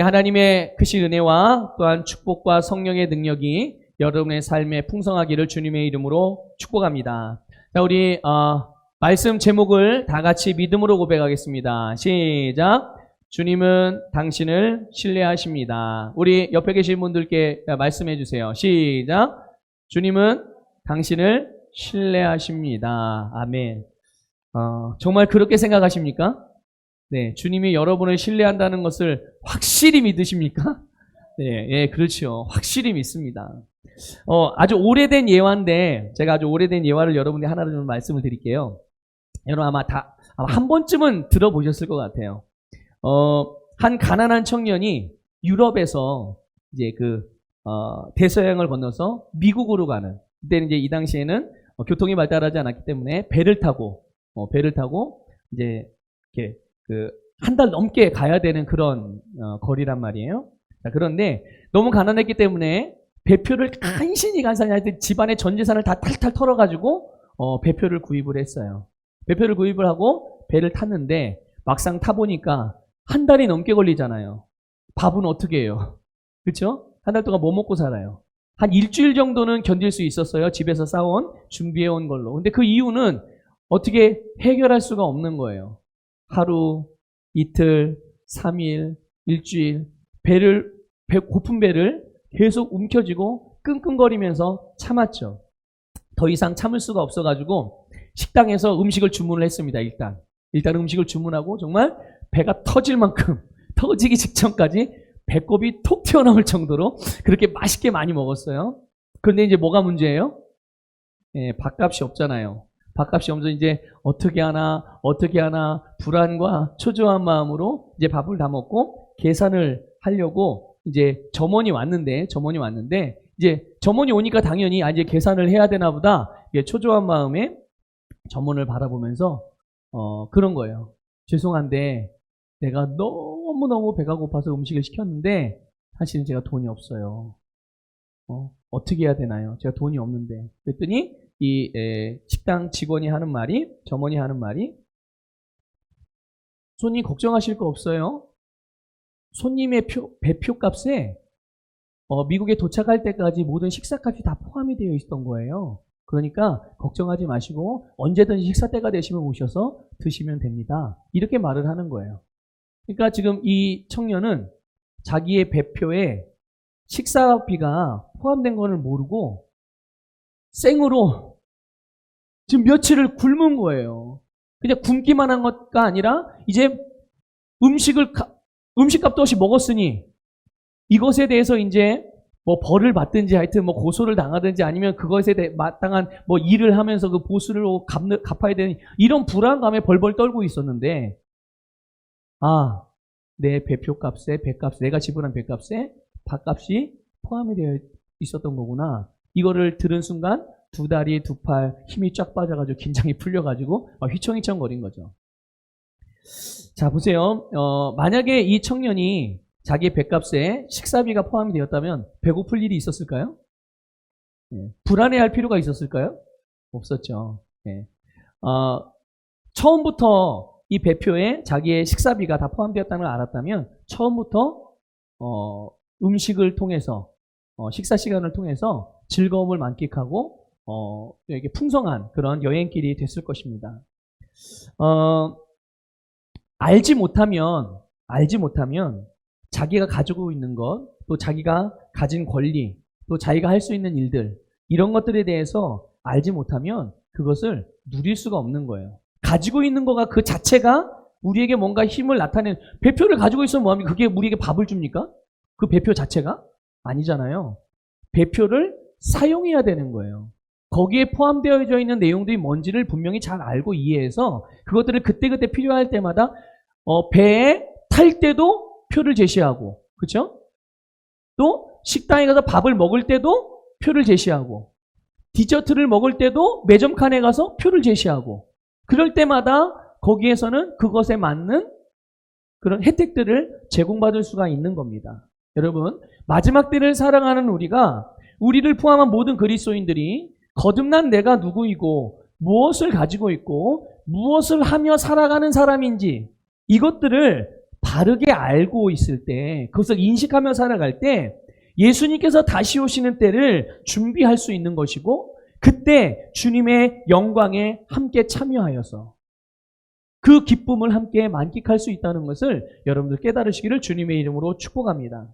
하나님의 크신 은혜와 또한 축복과 성령의 능력이 여러분의 삶에 풍성하기를 주님의 이름으로 축복합니다. 자, 우리 말씀 제목을 다 같이 믿음으로 고백하겠습니다. 시작. 주님은 당신을 신뢰하십니다. 우리 옆에 계신 분들께 말씀해 주세요. 시작. 주님은 당신을 신뢰하십니다. 아멘. 정말 그렇게 생각하십니까? 네, 주님이 여러분을 신뢰한다는 것을 확실히 믿으십니까? 네, 예, 그렇죠. 확실히 믿습니다. 아주 오래된 예화인데, 제가 아주 오래된 예화를 여러분께 하나 좀 말씀을 드릴게요. 여러분 아마 한 번쯤은 들어보셨을 것 같아요. 한 가난한 청년이 유럽에서 이제 대서양을 건너서 미국으로 가는, 그때는 이제 이 당시에는 교통이 발달하지 않았기 때문에 배를 타고 이제 이렇게 한 달 넘게 가야 되는 그런 거리란 말이에요. 자, 그런데 너무 가난했기 때문에 배표를 간신히 집안의 전 재산을 다 탈탈 털어가지고 배표를 구입을 했어요. 배표를 구입을 하고 배를 탔는데 막상 타보니까 한 달이 넘게 걸리잖아요. 밥은 어떻게 해요? 그렇죠? 한 달 동안 뭐 먹고 살아요? 한 일주일 정도는 견딜 수 있었어요. 집에서 싸온 준비해온 걸로. 근데 그 이유는 어떻게 해결할 수가 없는 거예요. 하루, 이틀, 3일, 일주일, 고픈 배를 계속 움켜쥐고 끙끙거리면서 참았죠. 더 이상 참을 수가 없어가지고 식당에서 음식을 주문을 했습니다. 일단 음식을 주문하고 정말 배가 터질 만큼, 터지기 직전까지 배꼽이 톡 튀어나올 정도로 그렇게 맛있게 많이 먹었어요. 그런데 이제 뭐가 문제예요? 예, 밥값이 없잖아요. 밥값이 없어서 이제 어떻게 하나 불안과 초조한 마음으로 이제 밥을 다 먹고 계산을 하려고 이제 점원이 왔는데 이제 점원이 오니까 당연히 이제 계산을 해야 되나 보다 초조한 마음에 점원을 바라보면서 그런 거예요. 죄송한데 내가 너무너무 배가 고파서 음식을 시켰는데 사실은 제가 돈이 없어요. 어떻게 해야 되나요? 제가 돈이 없는데. 그랬더니 이 식당 직원이 하는 말이, 점원이 하는 말이, 손님 걱정하실 거 없어요. 손님의 배표 값에 미국에 도착할 때까지 모든 식사값이 다 포함이 되어 있었던 거예요. 그러니까 걱정하지 마시고 언제든지 식사 때가 되시면 오셔서 드시면 됩니다. 이렇게 말을 하는 거예요. 그러니까 지금 이 청년은 자기의 배표에 식사비가 포함된 거를 모르고 생으로 지금 며칠을 굶은 거예요. 그냥 굶기만 한 것가 아니라 이제 음식값도 없이 먹었으니 이것에 대해서 이제 뭐 벌을 받든지 하여튼 뭐 고소를 당하든지 아니면 그것에 대해 마땅한 뭐 일을 하면서 그 보수를 갚아야 되는 이런 불안감에 벌벌 떨고 있었는데 내 배표값에 내가 지불한 배값에 밥값이 포함이 되어 있었던 거구나. 이거를 들은 순간 두 다리, 두 팔 힘이 쫙 빠져가지고 긴장이 풀려가지고 휘청휘청 거린 거죠. 자, 보세요. 만약에 이 청년이 자기의 배값에 식사비가 포함이 되었다면 배고플 일이 있었을까요? 네. 불안해할 필요가 있었을까요? 없었죠. 네. 처음부터 이 배표에 자기의 식사비가 다 포함되었다는 걸 알았다면 처음부터 음식을 통해서 식사 시간을 통해서 즐거움을 만끽하고 이렇게 풍성한 그런 여행길이 됐을 것입니다. 알지 못하면 자기가 가지고 있는 것, 또 자기가 가진 권리, 또 자기가 할 수 있는 일들 이런 것들에 대해서 알지 못하면 그것을 누릴 수가 없는 거예요. 가지고 있는 거가 그 자체가 우리에게 뭔가 힘을 나타내는, 배표를 가지고 있으면 뭐합니까? 그게 우리에게 밥을 줍니까? 그 배표 자체가? 아니잖아요. 배표를 사용해야 되는 거예요. 거기에 포함되어 있는 내용들이 뭔지를 분명히 잘 알고 이해해서 그것들을 그때그때 필요할 때마다 배에 탈 때도 표를 제시하고, 그렇죠? 또 식당에 가서 밥을 먹을 때도 표를 제시하고, 디저트를 먹을 때도 매점 칸에 가서 표를 제시하고, 그럴 때마다 거기에서는 그것에 맞는 그런 혜택들을 제공받을 수가 있는 겁니다. 여러분, 마지막 때를 사랑하는 우리를 포함한 모든 그리스도인들이 거듭난 내가 누구이고 무엇을 가지고 있고 무엇을 하며 살아가는 사람인지 이것들을 바르게 알고 있을 때, 그것을 인식하며 살아갈 때 예수님께서 다시 오시는 때를 준비할 수 있는 것이고, 그때 주님의 영광에 함께 참여하여서 그 기쁨을 함께 만끽할 수 있다는 것을 여러분들 깨달으시기를 주님의 이름으로 축복합니다.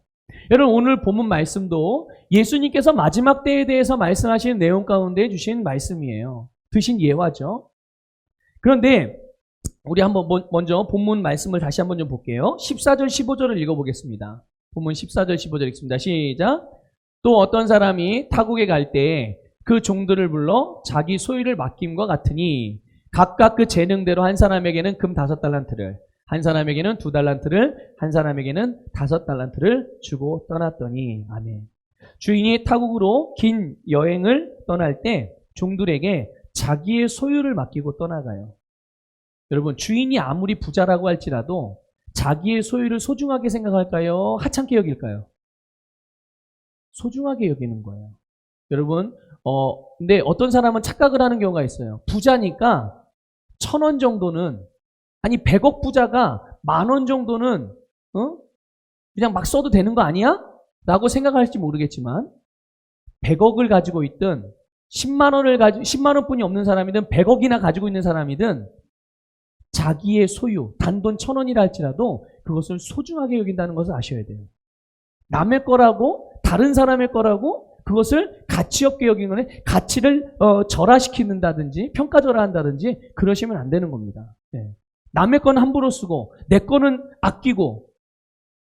여러분, 오늘 본문 말씀도 예수님께서 마지막 때에 대해서 말씀하시는 내용 가운데 주신 말씀이에요. 드신 예화죠. 그런데 우리 한번 먼저 본문 말씀을 다시 한번 좀 볼게요. 14절 15절을 읽어보겠습니다. 본문 14절 15절 읽습니다. 시작. 또 어떤 사람이 타국에 갈 때 그 종들을 불러 자기 소유를 맡김과 같으니 각각 그 재능대로 한 사람에게는 금 5달란트를, 한 사람에게는 2달란트를, 한 사람에게는 5달란트를 주고 떠났더니. 아멘. 주인이 타국으로 긴 여행을 떠날 때 종들에게 자기의 소유를 맡기고 떠나가요. 여러분, 주인이 아무리 부자라고 할지라도 자기의 소유를 소중하게 생각할까요? 하찮게 여길까요? 소중하게 여기는 거예요. 여러분, 근데 어떤 사람은 착각을 하는 경우가 있어요. 부자니까 1,000원 정도는, 아니 100억 부자가 10,000원 정도는 그냥 막 써도 되는 거 아니야? 라고 생각할지 모르겠지만 100억을 가지고 있든 10만 원뿐이 없는 사람이든 100억이나 가지고 있는 사람이든 자기의 소유, 단돈 1,000원이라 할지라도 그것을 소중하게 여긴다는 것을 아셔야 돼요. 남의 거라고, 다른 사람의 거라고 그것을 가치 없게 여기는 거는 가치를 절하시키는다든지 평가절하한다든지 그러시면 안 되는 겁니다. 네. 남의 거는 함부로 쓰고 내 거는 아끼고,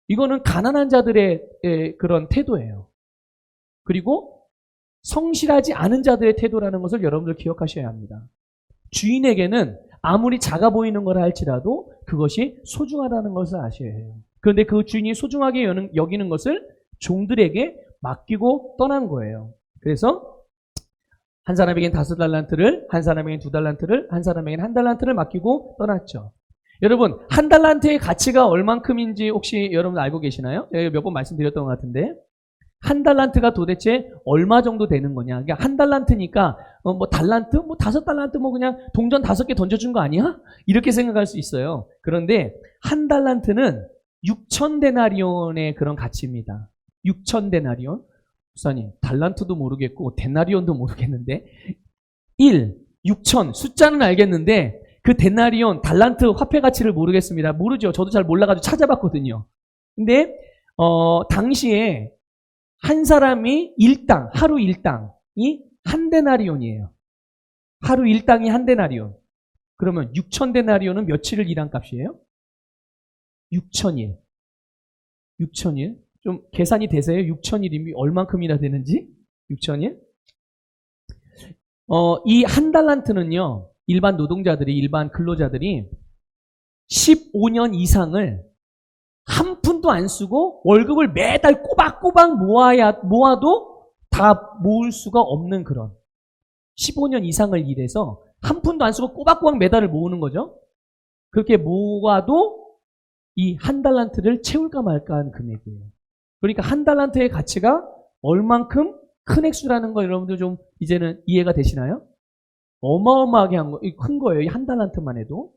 이거는 가난한 자들의 그런 태도예요. 그리고 성실하지 않은 자들의 태도라는 것을 여러분들 기억하셔야 합니다. 주인에게는 아무리 작아 보이는 거라 할지라도 그것이 소중하다는 것을 아셔야 해요. 그런데 그 주인이 소중하게 여기는 것을 종들에게 맡기고 떠난 거예요. 그래서 한 사람에겐 5달란트를, 한 사람에겐 2달란트를, 한 사람에겐 1달란트를 맡기고 떠났죠. 여러분, 1달란트의 가치가 얼만큼인지 혹시 여러분 알고 계시나요? 몇 번 말씀드렸던 것 같은데, 1달란트가 도대체 얼마 정도 되는 거냐? 그러니까 1달란트니까 뭐 달란트, 뭐 5달란트, 뭐 그냥 동전 5개 던져준 거 아니야? 이렇게 생각할 수 있어요. 그런데 1달란트는 6,000데나리온의 그런 가치입니다. 6,000데나리온. 목사님, 달란트도 모르겠고 데나리온도 모르겠는데 6,000 숫자는 알겠는데 그 데나리온, 달란트 화폐 가치를 모르겠습니다. 모르죠. 저도 잘 몰라가지고 찾아봤거든요. 근데 당시에 한 사람이 하루 일당이 한 데나리온이에요. 하루 일당이 한 데나리온. 그러면 6,000데나리온은 며칠을 일한 값이에요? 6,000일. 6,000일. 좀 계산이 되세요? 6,000일이면 얼만큼이나 되는지? 6,000일? 이 1달란트는요, 일반 노동자들이, 일반 근로자들이 15년 이상을 한 푼도 안 쓰고 월급을 매달 꼬박꼬박 모아도 다 모을 수가 없는 그런 15년 이상을 일해서 한 푼도 안 쓰고 꼬박꼬박 매달을 모으는 거죠. 그렇게 모아도 이 1달란트를 채울까 말까 하는 금액이에요. 그러니까 1달란트의 가치가 얼만큼 큰 액수라는 거 여러분들 좀 이제는 이해가 되시나요? 어마어마하게 큰 거예요. 이 1달란트만 해도.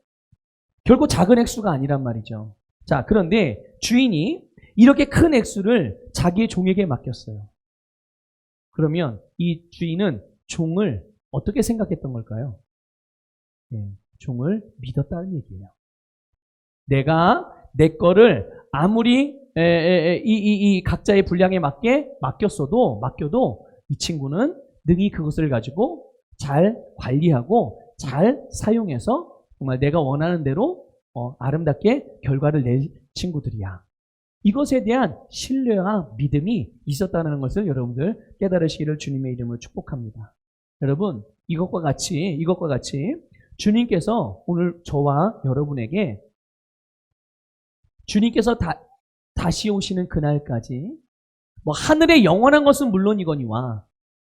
결코 작은 액수가 아니란 말이죠. 자, 그런데 주인이 이렇게 큰 액수를 자기의 종에게 맡겼어요. 그러면 이 주인은 종을 어떻게 생각했던 걸까요? 네, 종을 믿었다는 얘기예요. 내가 내 거를 아무리 이 각자의 분량에 맞게 맡겨도 이 친구는 능히 그것을 가지고 잘 관리하고 잘 사용해서 정말 내가 원하는 대로 아름답게 결과를 낼 친구들이야. 이것에 대한 신뢰와 믿음이 있었다는 것을 여러분들 깨달으시기를 주님의 이름으로 축복합니다. 여러분, 이것과 같이 주님께서 오늘 저와 여러분에게 주님께서 다시 오시는 그날까지 뭐 하늘의 영원한 것은 물론이거니와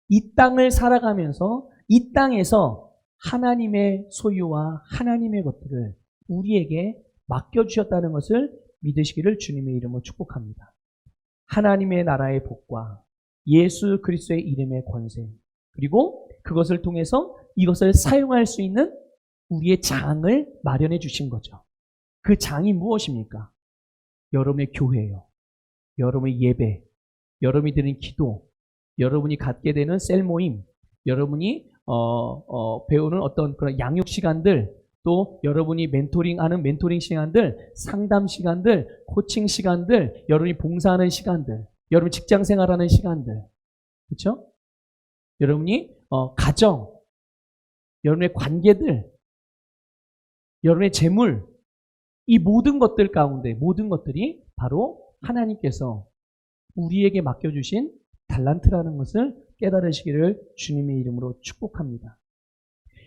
이 땅을 살아가면서 이 땅에서 하나님의 소유와 하나님의 것들을 우리에게 맡겨주셨다는 것을 믿으시기를 주님의 이름으로 축복합니다. 하나님의 나라의 복과 예수 그리스도의 이름의 권세, 그리고 그것을 통해서 이것을 사용할 수 있는 우리의 장을 마련해 주신 거죠. 그 장이 무엇입니까? 여러분의 교회예요. 여러분의 예배, 여러분이 드리는 기도, 여러분이 갖게 되는 셀 모임, 여러분이 배우는 어떤 그런 양육 시간들, 또 여러분이 멘토링하는 멘토링 시간들, 상담 시간들, 코칭 시간들, 여러분이 봉사하는 시간들, 여러분 직장 생활하는 시간들, 그렇죠? 여러분이 가정, 여러분의 관계들, 여러분의 재물, 이 모든 것들 가운데 모든 것들이 바로 하나님께서 우리에게 맡겨주신 달란트라는 것을 깨달으시기를 주님의 이름으로 축복합니다.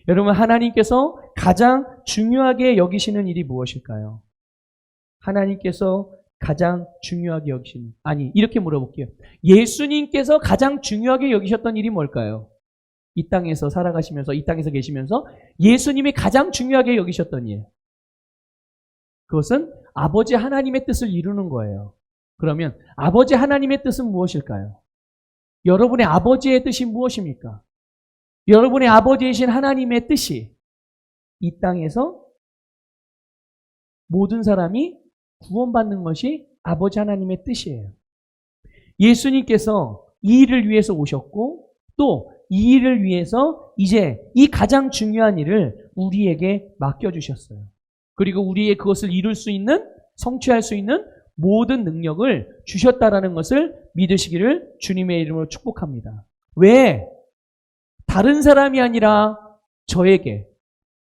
여러분, 하나님께서 가장 중요하게 여기시는 일이 무엇일까요? 하나님께서 가장 중요하게 여기시는, 아니, 이렇게 물어볼게요. 예수님께서 가장 중요하게 여기셨던 일이 뭘까요? 이 땅에서 살아가시면서, 이 땅에서 계시면서 예수님이 가장 중요하게 여기셨던 일. 그것은 아버지 하나님의 뜻을 이루는 거예요. 그러면 아버지 하나님의 뜻은 무엇일까요? 여러분의 아버지의 뜻이 무엇입니까? 여러분의 아버지이신 하나님의 뜻이 이 땅에서 모든 사람이 구원받는 것이 아버지 하나님의 뜻이에요. 예수님께서 이 일을 위해서 오셨고 또 이 일을 위해서 이제 이 가장 중요한 일을 우리에게 맡겨주셨어요. 그리고 우리의 그것을 이룰 수 있는, 성취할 수 있는 모든 능력을 주셨다라는 것을 믿으시기를 주님의 이름으로 축복합니다. 왜? 다른 사람이 아니라 저에게,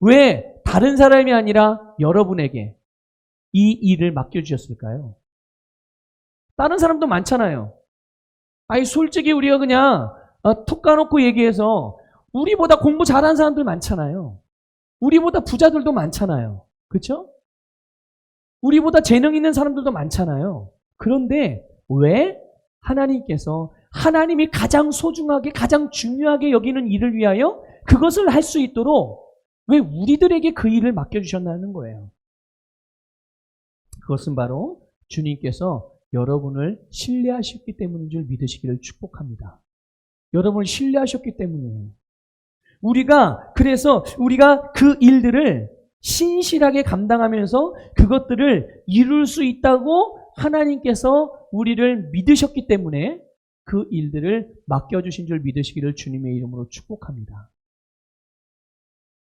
왜 다른 사람이 아니라 여러분에게 이 일을 맡겨주셨을까요? 다른 사람도 많잖아요. 아니, 솔직히 우리가 그냥 톡 까놓고 얘기해서 우리보다 공부 잘하는 사람들 많잖아요. 우리보다 부자들도 많잖아요. 그렇죠? 우리보다 재능 있는 사람들도 많잖아요. 그런데 왜 하나님께서 하나님이 가장 소중하게, 가장 중요하게 여기는 일을 위하여 그것을 할 수 있도록 왜 우리들에게 그 일을 맡겨주셨나는 거예요. 그것은 바로 주님께서 여러분을 신뢰하셨기 때문인 줄 믿으시기를 축복합니다. 여러분을 신뢰하셨기 때문이에요. 그래서 우리가 그 일들을 신실하게 감당하면서 그것들을 이룰 수 있다고 하나님께서 우리를 믿으셨기 때문에 그 일들을 맡겨주신 줄 믿으시기를 주님의 이름으로 축복합니다.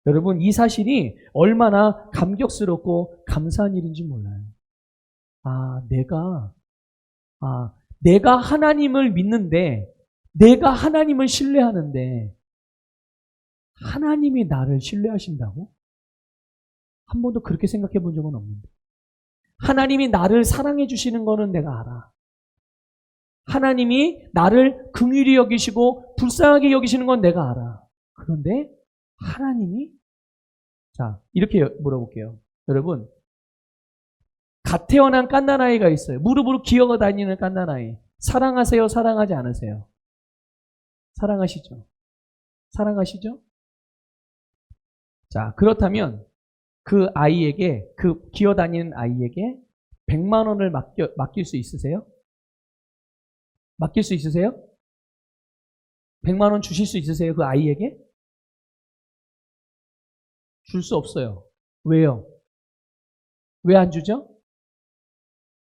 여러분, 이 사실이 얼마나 감격스럽고 감사한 일인지 몰라요. 내가 하나님을 믿는데, 내가 하나님을 신뢰하는데 하나님이 나를 신뢰하신다고? 한 번도 그렇게 생각해 본 적은 없는데. 하나님이 나를 사랑해 주시는 거는 내가 알아. 하나님이 나를 긍휼히 여기시고 불쌍하게 여기시는 건 내가 알아. 그런데 하나님이, 자, 이렇게 물어볼게요. 여러분, 갓 태어난 갓난아이가 있어요. 무릎으로 기어가 다니는 갓난아이. 사랑하세요? 사랑하지 않으세요? 사랑하시죠? 사랑하시죠? 자, 그렇다면 그 아이에게, 그 기어다니는 아이에게 100만 원을 맡길 수 있으세요? 맡길 수 있으세요? 100만 원 주실 수 있으세요? 그 아이에게? 줄 수 없어요. 왜요? 왜 안 주죠?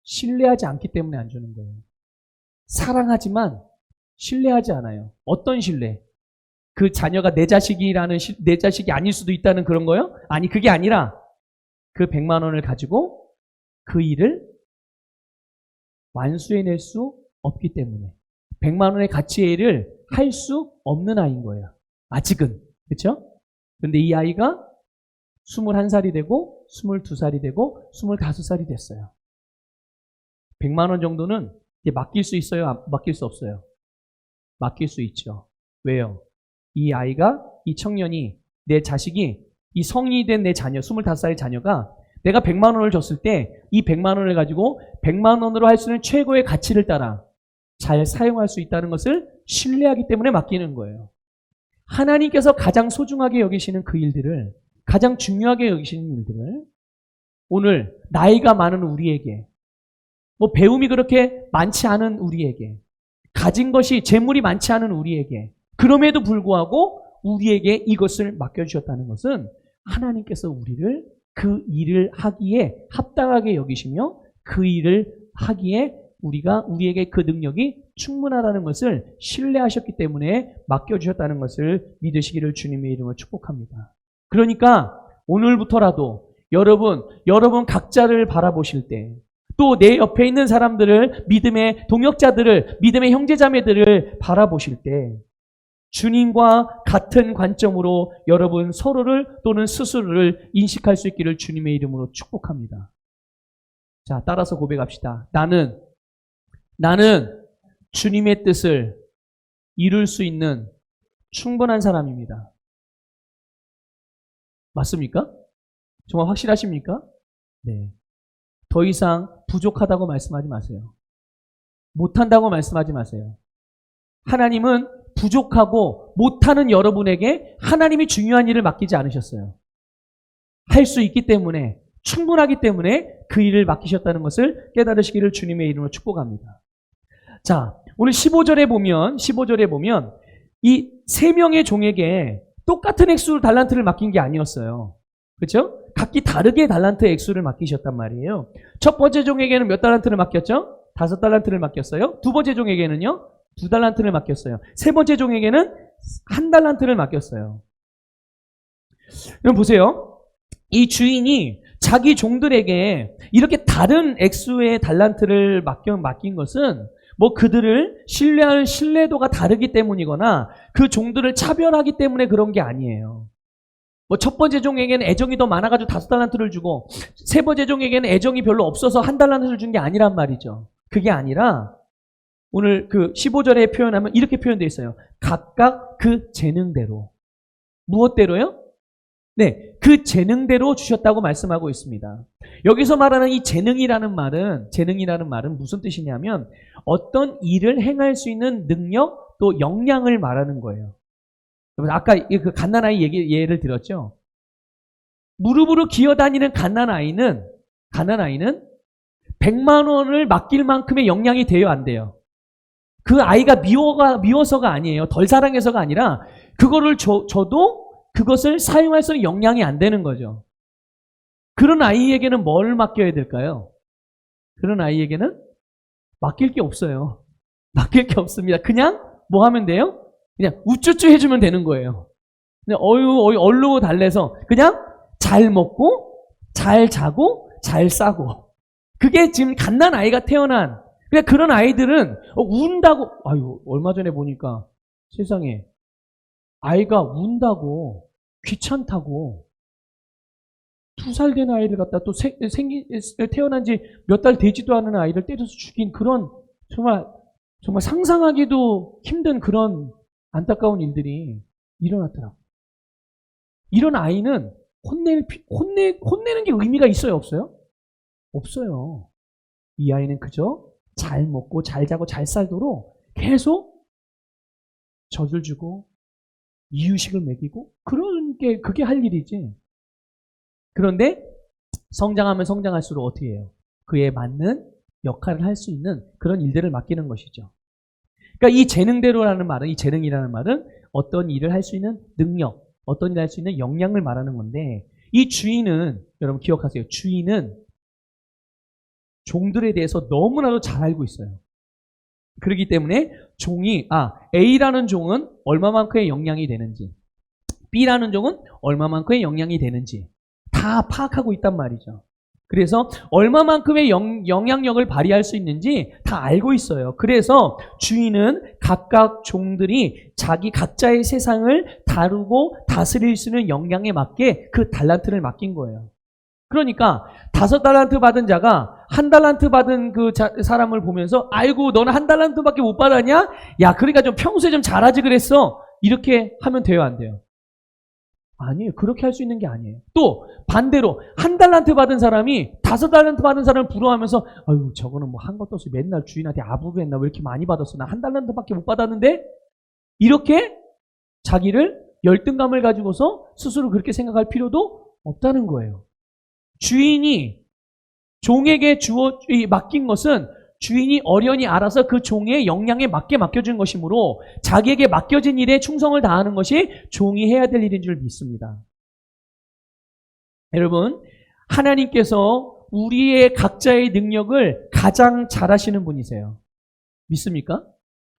신뢰하지 않기 때문에 안 주는 거예요. 사랑하지만 신뢰하지 않아요. 어떤 신뢰? 그 자녀가 내 자식이 아닐 수도 있다는 그런 거요? 아니, 그게 아니라 그 100만 원을 가지고 그 일을 완수해낼 수 없기 때문에 100만 원의 가치의 일을 할 수 없는 아이인 거예요. 아직은. 그렇죠? 그런데 이 아이가 21살이 되고 22살이 되고 25살이 됐어요. 100만 원 정도는 이제 맡길 수 있어요? 맡길 수 없어요? 맡길 수 있죠. 왜요? 이 아이가, 이 청년이, 내 자식이, 이 성인이 된 내 자녀, 25살의 자녀가 내가 100만 원을 줬을 때 이 100만 원을 가지고 100만 원으로 할 수 있는 최고의 가치를 따라 잘 사용할 수 있다는 것을 신뢰하기 때문에 맡기는 거예요. 하나님께서 가장 소중하게 여기시는 그 일들을, 가장 중요하게 여기시는 일들을 오늘 나이가 많은 우리에게, 배움이 그렇게 많지 않은 우리에게, 가진 것이 재물이 많지 않은 우리에게, 그럼에도 불구하고 우리에게 이것을 맡겨주셨다는 것은 하나님께서 우리를 그 일을 하기에 합당하게 여기시며 그 일을 하기에 우리에게 그 능력이 충분하다는 것을 신뢰하셨기 때문에 맡겨주셨다는 것을 믿으시기를 주님의 이름으로 축복합니다. 그러니까 오늘부터라도 여러분 각자를 바라보실 때, 또 내 옆에 있는 사람들을, 믿음의 동역자들을, 믿음의 형제자매들을 바라보실 때 주님과 같은 관점으로 여러분 서로를 또는 스스로를 인식할 수 있기를 주님의 이름으로 축복합니다. 자, 따라서 고백합시다. 나는 주님의 뜻을 이룰 수 있는 충분한 사람입니다. 맞습니까? 정말 확실하십니까? 네. 더 이상 부족하다고 말씀하지 마세요. 못한다고 말씀하지 마세요. 하나님은 부족하고 못하는 여러분에게 하나님이 중요한 일을 맡기지 않으셨어요. 할 수 있기 때문에, 충분하기 때문에 그 일을 맡기셨다는 것을 깨달으시기를 주님의 이름으로 축복합니다. 자, 오늘 15절에 보면 이 세 명의 종에게 똑같은 액수 달란트를 맡긴 게 아니었어요. 그렇죠? 각기 다르게 달란트 액수를 맡기셨단 말이에요. 첫 번째 종에게는 몇 달란트를 맡겼죠? 5달란트를 맡겼어요. 두 번째 종에게는요? 2달란트를 맡겼어요. 세 번째 종에게는 1달란트를 맡겼어요. 그럼 보세요. 이 주인이 자기 종들에게 이렇게 다른 액수의 달란트를 맡긴 것은 뭐 그들을 신뢰할 신뢰도가 다르기 때문이거나 그 종들을 차별하기 때문에 그런 게 아니에요. 뭐 첫 번째 종에게는 애정이 더 많아가지고 5달란트를 주고 세 번째 종에게는 애정이 별로 없어서 1달란트를 준 게 아니란 말이죠. 그게 아니라 오늘 그 15절에 표현하면 이렇게 표현되어 있어요. 각각 그 재능대로. 무엇대로요? 네, 그 재능대로 주셨다고 말씀하고 있습니다. 여기서 말하는 이 재능이라는 말은 무슨 뜻이냐면 어떤 일을 행할 수 있는 능력 또 역량을 말하는 거예요. 아까 그 갓난아이 예를 들었죠. 무릎으로 기어다니는 갓난아이는 100만 원을 맡길 만큼의 역량이 돼요, 안 돼요? 그 아이가 미워서가 아니에요. 덜 사랑해서가 아니라 그거를 줘도 그것을 사용할 수 있는 역량이 안 되는 거죠. 그런 아이에게는 뭘 맡겨야 될까요? 그런 아이에게는 맡길 게 없어요. 맡길 게 없습니다. 그냥 뭐 하면 돼요? 그냥 우쭈쭈 해주면 되는 거예요. 그냥 얼르고 달래서 그냥 잘 먹고 잘 자고 잘 싸고, 그게 지금 갓난 아이가 태어난, 그냥 그런 아이들은 운다고, 얼마 전에 보니까 세상에 아이가 운다고 귀찮다고 2살 된 아이를 갖다 또 태어난 지 몇 달 되지도 않은 아이를 때려서 죽인 그런 정말 상상하기도 힘든 그런 안타까운 일들이 일어났더라고요. 이런 아이는 혼내는 게 의미가 있어요, 없어요? 없어요. 이 아이는 그저 잘 먹고 잘 자고 잘 살도록 계속 젖을 주고 이유식을 먹이고 그게 할 일이지. 그런데 성장하면 성장할수록 어떻게 해요? 그에 맞는 역할을 할 수 있는 그런 일들을 맡기는 것이죠. 그러니까 이 재능대로라는 말은, 이 재능이라는 말은 어떤 일을 할 수 있는 능력, 어떤 일을 할 수 있는 역량을 말하는 건데, 이 주인은, 여러분 기억하세요. 주인은 종들에 대해서 너무나도 잘 알고 있어요. 그렇기 때문에 A라는 종은 얼마만큼의 역량이 되는지, B라는 종은 얼마만큼의 역량이 되는지 다 파악하고 있단 말이죠. 그래서 얼마만큼의 영향력을 발휘할 수 있는지 다 알고 있어요. 그래서 주인은 각각 종들이 자기 각자의 세상을 다루고 다스릴 수 있는 역량에 맞게 그 달란트를 맡긴 거예요. 그러니까 5달란트 받은 자가 1달란트 받은 그 사람을 보면서 아이고 너는 1달란트밖에 못 받았냐? 야, 그러니까 좀 평소에 좀 잘하지 그랬어. 이렇게 하면 돼요, 안 돼요? 아니에요. 그렇게 할 수 있는 게 아니에요. 또 반대로 1달란트 받은 사람이 5달란트 받은 사람을 부러워하면서 아유 저거는 뭐 한 것도 없이 맨날 주인한테 아부를 했나, 왜 이렇게 많이 받았어, 나 1달란트밖에 못 받았는데, 이렇게 자기를 열등감을 가지고서 스스로 그렇게 생각할 필요도 없다는 거예요. 주인이 종에게 맡긴 것은 주인이 어련히 알아서 그 종의 역량에 맞게 맡겨준 것이므로 자기에게 맡겨진 일에 충성을 다하는 것이 종이 해야 될 일인 줄 믿습니다. 여러분, 하나님께서 우리의 각자의 능력을 가장 잘하시는 분이세요. 믿습니까?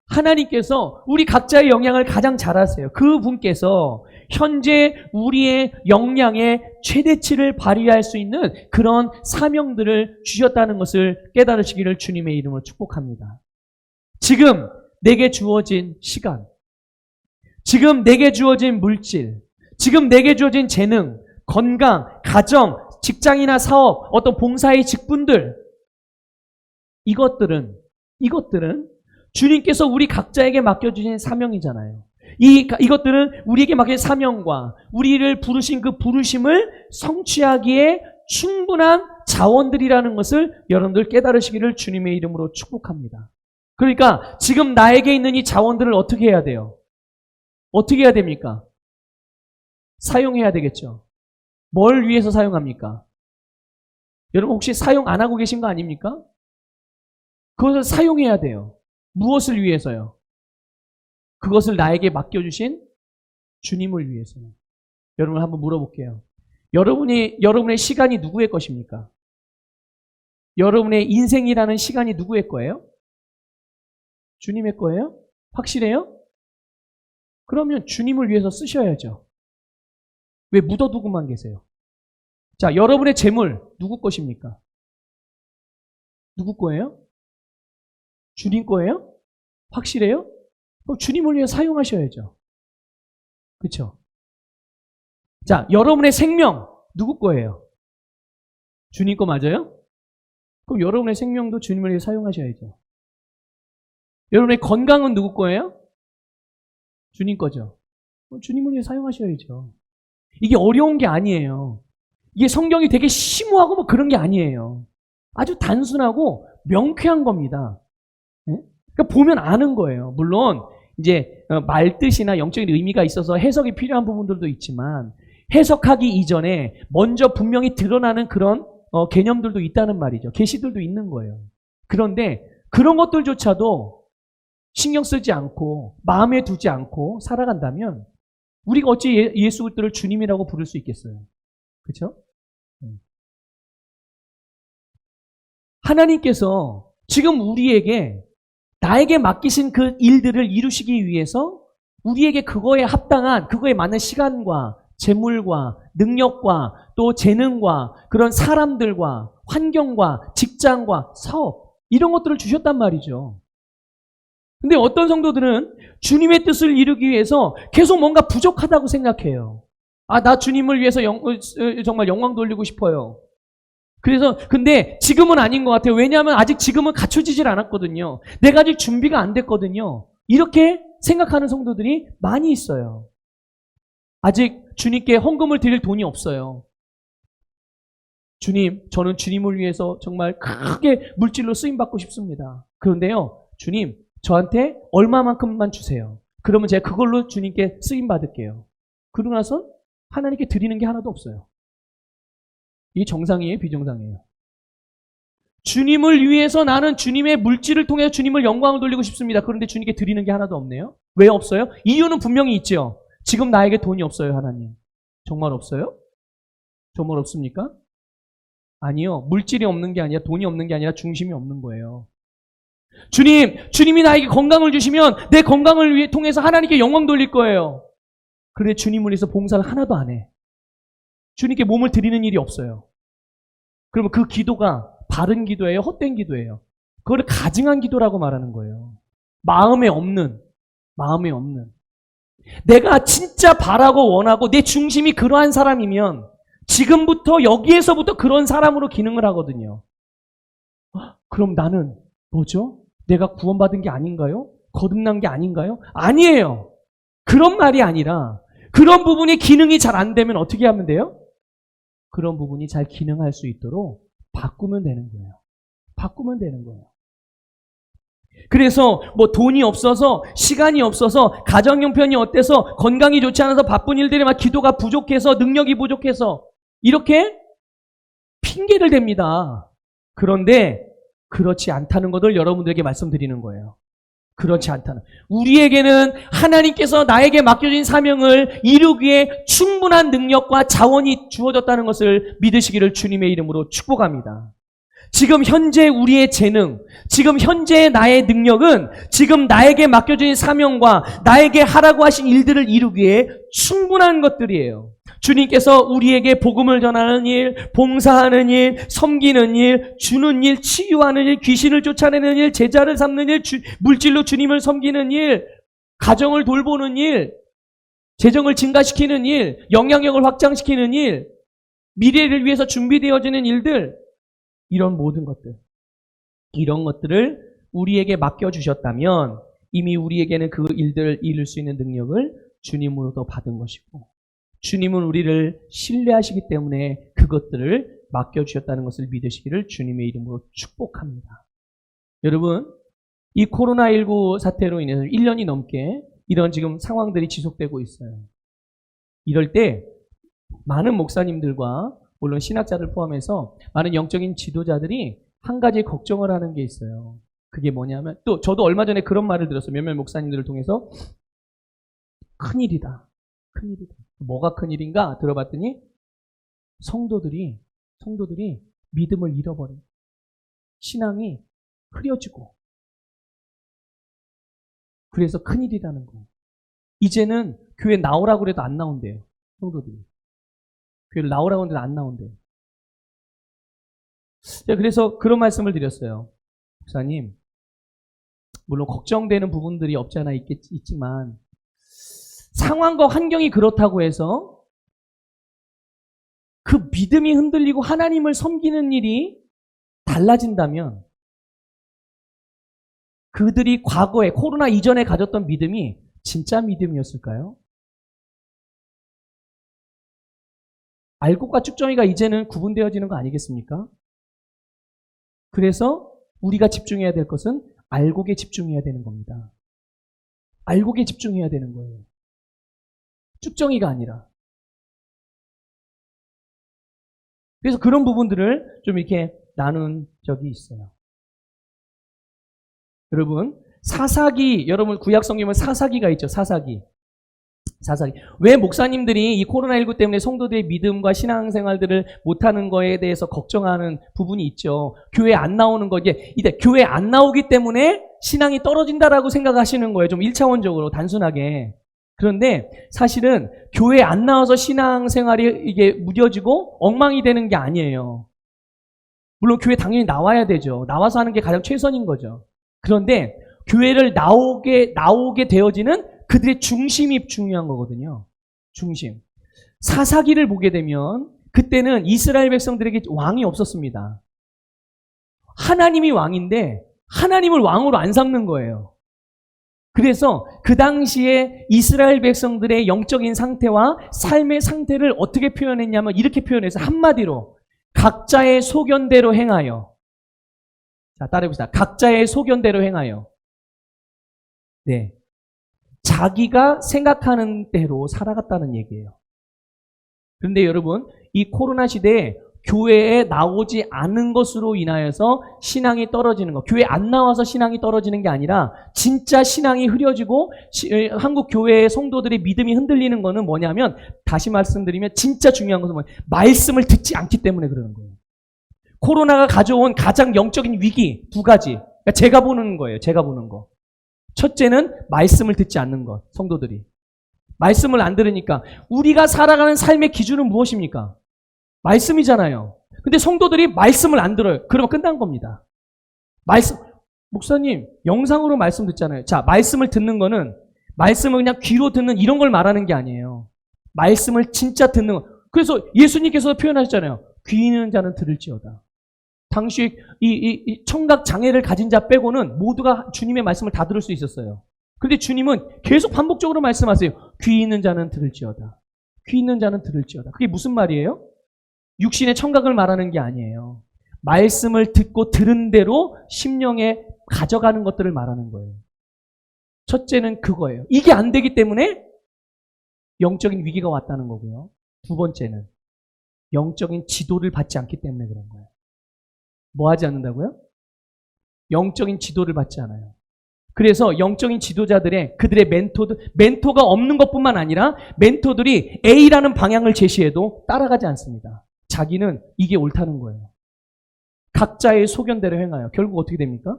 하나님께서 우리 각자의 역량을 가장 잘하세요. 그분께서 현재 우리의 역량의 최대치를 발휘할 수 있는 그런 사명들을 주셨다는 것을 깨달으시기를 주님의 이름으로 축복합니다. 지금 내게 주어진 시간, 지금 내게 주어진 물질, 지금 내게 주어진 재능, 건강, 가정, 직장이나 사업, 어떤 봉사의 직분들, 이것들은 주님께서 우리 각자에게 맡겨주신 사명이잖아요. 이것들은 우리에게 맡긴 사명과 우리를 부르신 그 부르심을 성취하기에 충분한 자원들이라는 것을 여러분들 깨달으시기를 주님의 이름으로 축복합니다. 그러니까 지금 나에게 있는 이 자원들을 어떻게 해야 돼요? 어떻게 해야 됩니까? 사용해야 되겠죠. 뭘 위해서 사용합니까? 여러분 혹시 사용 안 하고 계신 거 아닙니까? 그것을 사용해야 돼요. 무엇을 위해서요? 그것을 나에게 맡겨주신 주님을 위해서요. 여러분 한번 물어볼게요. 여러분의 시간이 누구의 것입니까? 여러분의 인생이라는 시간이 누구의 거예요? 주님의 거예요? 확실해요? 그러면 주님을 위해서 쓰셔야죠. 왜 묻어두고만 계세요? 자, 여러분의 재물 누구 것입니까? 누구 거예요? 주님 거예요? 확실해요? 그럼 주님을 위해 사용하셔야죠. 그렇죠? 자, 여러분의 생명 누구 거예요? 주님 거 맞아요? 그럼 여러분의 생명도 주님을 위해 사용하셔야죠. 여러분의 건강은 누구 거예요? 주님 거죠. 그럼 주님을 위해 사용하셔야죠. 이게 어려운 게 아니에요. 이게 성경이 되게 심오하고 뭐 그런 게 아니에요. 아주 단순하고 명쾌한 겁니다. 그러니까 보면 아는 거예요. 물론 이제 말뜻이나 영적인 의미가 있어서 해석이 필요한 부분들도 있지만 해석하기 이전에 먼저 분명히 드러나는 그런 개념들도 있다는 말이죠. 계시들도 있는 거예요. 그런데 그런 것들조차도 신경 쓰지 않고 마음에 두지 않고 살아간다면 우리가 어찌 예수를 주님이라고 부를 수 있겠어요? 그렇죠? 하나님께서 지금 우리에게 나에게 맡기신 그 일들을 이루시기 위해서 우리에게 그거에 합당한, 그거에 맞는 시간과 재물과 능력과 또 재능과 그런 사람들과 환경과 직장과 사업 이런 것들을 주셨단 말이죠. 근데 어떤 성도들은 주님의 뜻을 이루기 위해서 계속 뭔가 부족하다고 생각해요. 아, 나 주님을 위해서 정말 영광 돌리고 싶어요. 그래서 근데 지금은 아닌 것 같아요. 왜냐하면 아직 지금은 갖춰지질 않았거든요. 내가 아직 준비가 안 됐거든요. 이렇게 생각하는 성도들이 많이 있어요. 아직 주님께 헌금을 드릴 돈이 없어요. 주님, 저는 주님을 위해서 정말 크게 물질로 쓰임받고 싶습니다. 그런데요, 주님, 저한테 얼마만큼만 주세요. 그러면 제가 그걸로 주님께 쓰임받을게요. 그러고 나서 하나님께 드리는 게 하나도 없어요. 이게 정상이에요? 비정상이에요? 주님을 위해서 나는 주님의 물질을 통해서 주님을 영광을 돌리고 싶습니다. 그런데 주님께 드리는 게 하나도 없네요? 왜 없어요? 이유는 분명히 있죠. 지금 나에게 돈이 없어요, 하나님. 정말 없어요? 정말 없습니까? 아니요. 물질이 없는 게 아니라 돈이 없는 게 아니라 중심이 없는 거예요. 주님이 나에게 건강을 주시면 내 건강을 통해서 하나님께 영광 돌릴 거예요. 그런데 주님을 위해서 봉사를 하나도 안 해. 주님께 몸을 드리는 일이 없어요. 그러면 그 기도가 바른 기도예요? 헛된 기도예요? 그걸 가증한 기도라고 말하는 거예요. 마음에 없는. 내가 진짜 바라고 원하고 내 중심이 그러한 사람이면 지금부터 여기에서부터 그런 사람으로 기능을 하거든요. 그럼 나는 뭐죠? 내가 구원받은 게 아닌가요? 거듭난 게 아닌가요? 아니에요. 그런 말이 아니라 그런 부분이 기능이 잘 안 되면 어떻게 하면 돼요? 그런 부분이 잘 기능할 수 있도록 바꾸면 되는 거예요. 바꾸면 되는 거예요. 그래서 뭐 돈이 없어서 시간이 없어서 가정 형편이 어때서 건강이 좋지 않아서 바쁜 일들이 막 기도가 부족해서 능력이 부족해서 이렇게 핑계를 댑니다. 그런데 그렇지 않다는 것을 여러분들에게 말씀드리는 거예요. 그렇지 않다는. 우리에게는 하나님께서 나에게 맡겨진 사명을 이루기에 충분한 능력과 자원이 주어졌다는 것을 믿으시기를 주님의 이름으로 축복합니다. 지금 현재 우리의 재능, 지금 현재 나의 능력은 지금 나에게 맡겨진 사명과 나에게 하라고 하신 일들을 이루기에 충분한 것들이에요. 주님께서 우리에게 복음을 전하는 일, 봉사하는 일, 섬기는 일, 주는 일, 치유하는 일, 귀신을 쫓아내는 일, 제자를 삼는 일, 물질로 주님을 섬기는 일, 가정을 돌보는 일, 재정을 증가시키는 일, 영향력을 확장시키는 일, 미래를 위해서 준비되어지는 일들, 이런 모든 것들, 이런 것들을 우리에게 맡겨주셨다면 이미 우리에게는 그 일들을 이룰 수 있는 능력을 주님으로도 받은 것이고, 주님은 우리를 신뢰하시기 때문에 그것들을 맡겨주셨다는 것을 믿으시기를 주님의 이름으로 축복합니다. 여러분, 이 코로나19 사태로 인해서 1년이 넘게 이런 지금 상황들이 지속되고 있어요. 이럴 때 많은 목사님들과 물론 신학자들 포함해서 많은 영적인 지도자들이 한 가지 걱정을 하는 게 있어요. 그게 뭐냐면, 또 저도 얼마 전에 그런 말을 들었어요. 몇몇 목사님들을 통해서. 큰일이다. 큰일이다. 뭐가 큰일인가 들어봤더니 성도들이 믿음을 잃어버려. 신앙이 흐려지고. 그래서 큰일이라는 거예요. 이제는 교회 나오라고 그래도 안 나온대요. 성도들이. 교회를 나오라고 하는데 안 나온대요. 그래서 그런 말씀을 드렸어요. 목사님, 물론 걱정되는 부분들이 없지 않아 있지만 상황과 환경이 그렇다고 해서 그 믿음이 흔들리고 하나님을 섬기는 일이 달라진다면 그들이 과거에 코로나 이전에 가졌던 믿음이 진짜 믿음이었을까요? 알곡과 쭉정이가 이제는 구분되어지는 거 아니겠습니까? 그래서 우리가 집중해야 될 것은 알곡에 집중해야 되는 겁니다. 알곡에 집중해야 되는 거예요. 쭉정이가 아니라. 그래서 그런 부분들을 좀 이렇게 나눈 적이 있어요. 여러분, 사사기, 여러분 구약 성경에 사사기가 있죠. 사사기. 왜 목사님들이 이 코로나19 때문에 성도들의 믿음과 신앙생활들을 못하는 거에 대해서 걱정하는 부분이 있죠. 교회 안 나오는 거, 이제 교회 안 나오기 때문에 신앙이 떨어진다라고 생각하시는 거예요. 좀 1차원적으로, 단순하게. 그런데 사실은 교회 안 나와서 신앙생활이 이게 무뎌지고 엉망이 되는 게 아니에요. 물론 교회 당연히 나와야 되죠. 나와서 하는 게 가장 최선인 거죠. 그런데 교회를 나오게 되어지는 그들의 중심이 중요한 거거든요. 중심. 사사기를 보게 되면 그때는 이스라엘 백성들에게 왕이 없었습니다. 하나님이 왕인데 하나님을 왕으로 안 삼는 거예요. 그래서 그 당시에 이스라엘 백성들의 영적인 상태와 삶의 상태를 어떻게 표현했냐면 이렇게 표현해서 한마디로 각자의 소견대로 행하여. 자, 따라해봅시다. 각자의 소견대로 행하여. 네. 자기가 생각하는 대로 살아갔다는 얘기예요. 그런데 여러분, 이 코로나 시대에 교회에 나오지 않은 것으로 인하여서 신앙이 떨어지는 것, 교회 안 나와서 신앙이 떨어지는 게 아니라 진짜 신앙이 흐려지고 한국 교회의 성도들의 믿음이 흔들리는 거는 뭐냐면, 다시 말씀드리면 진짜 중요한 것은 뭐냐면 말씀을 듣지 않기 때문에 그러는 거예요. 코로나가 가져온 가장 영적인 위기 두 가지. 그러니까 제가 보는 거예요. 제가 보는 거. 첫째는 말씀을 듣지 않는 것, 성도들이. 말씀을 안 들으니까 우리가 살아가는 삶의 기준은 무엇입니까? 말씀이잖아요. 근데 성도들이 말씀을 안 들어요. 그러면 끝난 겁니다. 목사님, 영상으로 말씀 듣잖아요. 자, 말씀을 듣는 거는 말씀을 그냥 귀로 듣는 이런 걸 말하는 게 아니에요. 말씀을 진짜 듣는 거. 그래서 예수님께서 표현하셨잖아요. 귀 있는 자는 들을지어다. 당시 이 청각 장애를 가진 자 빼고는 모두가 주님의 말씀을 다 들을 수 있었어요. 그런데 주님은 계속 반복적으로 말씀하세요. 귀 있는 자는 들을지어다. 귀 있는 자는 들을지어다. 그게 무슨 말이에요? 육신의 청각을 말하는 게 아니에요. 말씀을 듣고 들은 대로 심령에 가져가는 것들을 말하는 거예요. 첫째는 그거예요. 이게 안 되기 때문에 영적인 위기가 왔다는 거고요. 두 번째는 영적인 지도를 받지 않기 때문에 그런 거예요. 뭐 하지 않는다고요? 영적인 지도를 받지 않아요. 그래서 영적인 지도자들의 그들의 멘토가 없는 것뿐만 아니라 멘토들이 A라는 방향을 제시해도 따라가지 않습니다. 자기는 이게 옳다는 거예요. 각자의 소견대로 행하여 결국 어떻게 됩니까?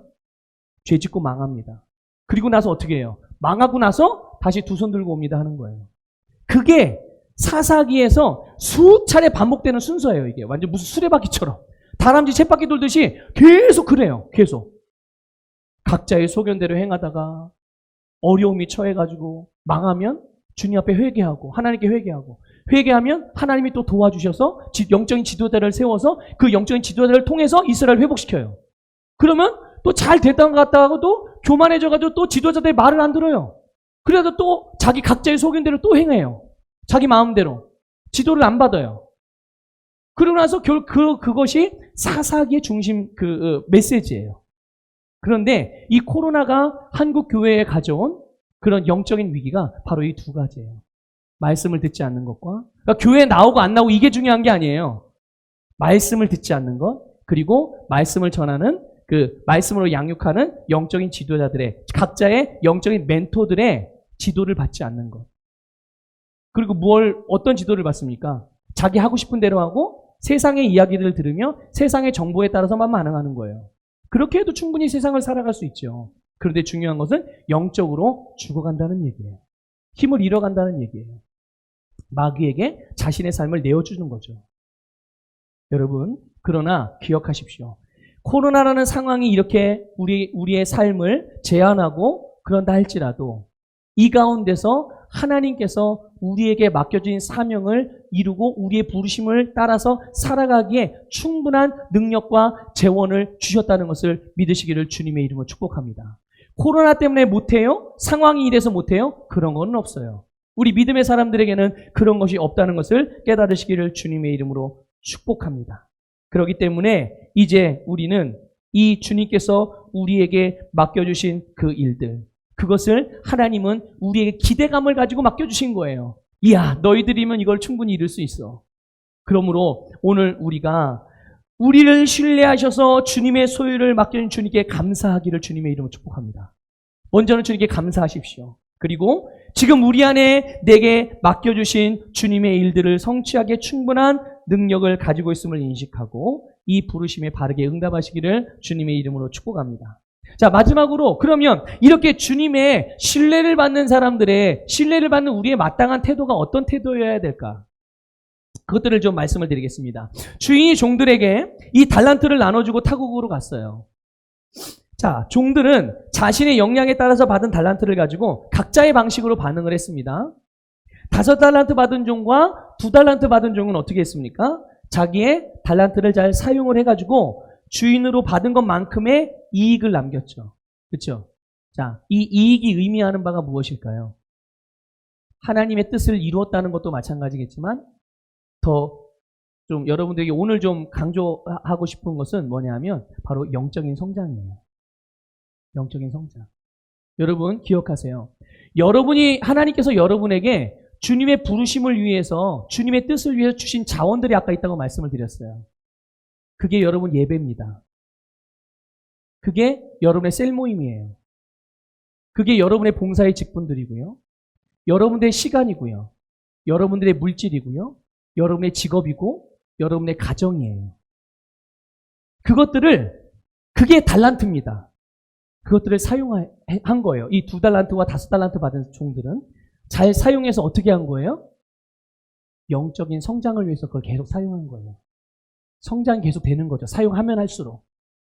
죄짓고 망합니다. 그리고 나서 어떻게 해요? 망하고 나서 다시 두 손 들고 옵니다 하는 거예요. 그게 사사기에서 수차례 반복되는 순서예요. 이게 완전 무슨 수레바퀴처럼 다람쥐 쳇바퀴 돌듯이 계속 그래요. 계속 각자의 소견대로 행하다가 어려움이 처해가지고 망하면 주님 앞에 회개하고 하나님께 회개하고 회개하면 하나님이 또 도와주셔서 영적인 지도자를 세워서 그 영적인 지도자를 통해서 이스라엘을 회복시켜요. 그러면 또 잘 됐다는 것 같다가도 또 교만해져가지고 또 지도자들의 말을 안 들어요. 그래도 또 자기 각자의 소견대로 또 행해요. 자기 마음대로 지도를 안 받아요. 그러고 나서 그것이 사사기의 중심 메시지예요. 그런데 이 코로나가 한국 교회에 가져온 그런 영적인 위기가 바로 이 두 가지예요. 말씀을 듣지 않는 것과 그러니까 교회에 나오고 안 나오고 이게 중요한 게 아니에요. 말씀을 듣지 않는 것 그리고 말씀을 전하는 그 말씀으로 양육하는 영적인 지도자들의 각자의 영적인 멘토들의 지도를 받지 않는 것. 그리고 어떤 지도를 받습니까? 자기 하고 싶은 대로 하고 세상의 이야기들을 들으며 세상의 정보에 따라서만 반응하는 거예요. 그렇게 해도 충분히 세상을 살아갈 수 있죠. 그런데 중요한 것은 영적으로 죽어간다는 얘기예요. 힘을 잃어간다는 얘기예요. 마귀에게 자신의 삶을 내어주는 거죠. 여러분, 그러나 기억하십시오. 코로나라는 상황이 이렇게 우리의 삶을 제한하고 그런다 할지라도 이 가운데서 하나님께서 우리에게 맡겨진 사명을 이루고 우리의 부르심을 따라서 살아가기에 충분한 능력과 재원을 주셨다는 것을 믿으시기를 주님의 이름으로 축복합니다. 코로나 때문에 못해요? 상황이 이래서 못해요? 그런 건 없어요. 우리 믿음의 사람들에게는 그런 것이 없다는 것을 깨달으시기를 주님의 이름으로 축복합니다. 그렇기 때문에 이제 우리는 이 주님께서 우리에게 맡겨주신 그 일들, 그것을 하나님은 우리에게 기대감을 가지고 맡겨주신 거예요. 이야, 너희들이면 이걸 충분히 이룰 수 있어. 그러므로 오늘 우리를 신뢰하셔서 주님의 소유를 맡겨준 주님께 감사하기를 주님의 이름으로 축복합니다. 먼저는 주님께 감사하십시오. 그리고 지금 우리 안에 내게 맡겨주신 주님의 일들을 성취하기에 충분한 능력을 가지고 있음을 인식하고 이 부르심에 바르게 응답하시기를 주님의 이름으로 축복합니다. 자, 마지막으로 그러면 이렇게 주님의 신뢰를 받는 사람들의 신뢰를 받는 우리의 마땅한 태도가 어떤 태도여야 될까? 그것들을 좀 말씀을 드리겠습니다. 주인이 종들에게 이 달란트를 나눠주고 타국으로 갔어요. 자, 종들은 자신의 역량에 따라서 받은 달란트를 가지고 각자의 방식으로 반응을 했습니다. 5달란트 받은 종과 2달란트 받은 종은 어떻게 했습니까? 자기의 달란트를 잘 사용을 해가지고 주인으로 받은 것만큼의 이익을 남겼죠. 그렇죠? 자, 이 이익이 의미하는 바가 무엇일까요? 하나님의 뜻을 이루었다는 것도 마찬가지겠지만 더 좀 여러분들에게 오늘 좀 강조하고 싶은 것은 뭐냐면 바로 영적인 성장이에요. 영적인 성장. 여러분 기억하세요. 하나님께서 여러분에게 주님의 부르심을 위해서 주님의 뜻을 위해서 주신 자원들이 아까 있다고 말씀을 드렸어요. 그게 여러분 예배입니다. 그게 여러분의 셀 모임이에요. 그게 여러분의 봉사의 직분들이고요. 여러분들의 시간이고요. 여러분들의 물질이고요. 여러분의 직업이고 여러분의 가정이에요. 그게 달란트입니다. 그것들을 사용한 거예요. 이 2달란트와 5달란트 받은 종들은 잘 사용해서 어떻게 한 거예요? 영적인 성장을 위해서 그걸 계속 사용한 거예요. 성장이 계속 되는 거죠. 사용하면 할수록.